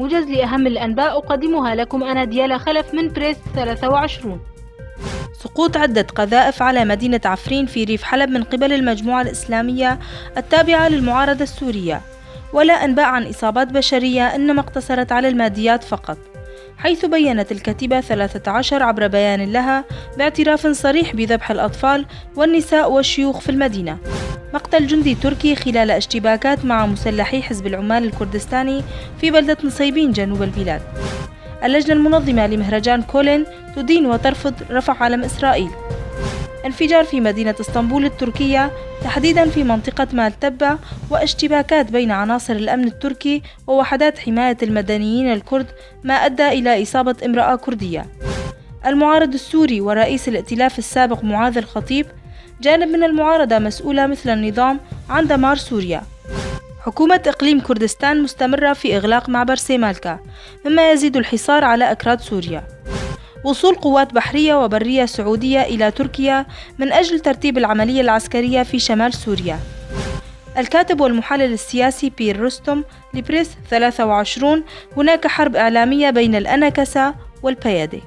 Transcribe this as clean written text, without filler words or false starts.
موجز لأهم الأنباء أقدمها لكم أنا ديالا خلف من بريس 23. سقوط عدة قذائف على مدينة عفرين في ريف حلب من قبل المجموعة الإسلامية التابعة للمعارضة السورية، ولا أنباء عن إصابات بشرية إنما اقتصرت على الماديات فقط، حيث بيّنت الكتيبة 13 عبر بيان لها باعتراف صريح بذبح الأطفال والنساء والشيوخ في المدينة. مقتل جندي تركي خلال اشتباكات مع مسلحي حزب العمال الكردستاني في بلدة نصيبين جنوب البلاد. اللجنة المنظمة لمهرجان كولين تدين وترفض رفع علم إسرائيل. انفجار في مدينة اسطنبول التركية تحديدا في منطقة مالتبة، واشتباكات بين عناصر الأمن التركي ووحدات حماية المدنيين الكرد ما أدى إلى إصابة امرأة كردية. المعارض السوري ورئيس الائتلاف السابق معاذ الخطيب جانب من المعارضة مسؤولة مثل النظام عن دمار سوريا. حكومة إقليم كردستان مستمرة في إغلاق معبر سيمالكا، مما يزيد الحصار على أكراد سوريا. وصول قوات بحرية وبرية سعودية إلى تركيا من أجل ترتيب العملية العسكرية في شمال سوريا. الكاتب والمحلل السياسي بير رستم لبريس 23: هناك حرب إعلامية بين الأنكسة والبيادي.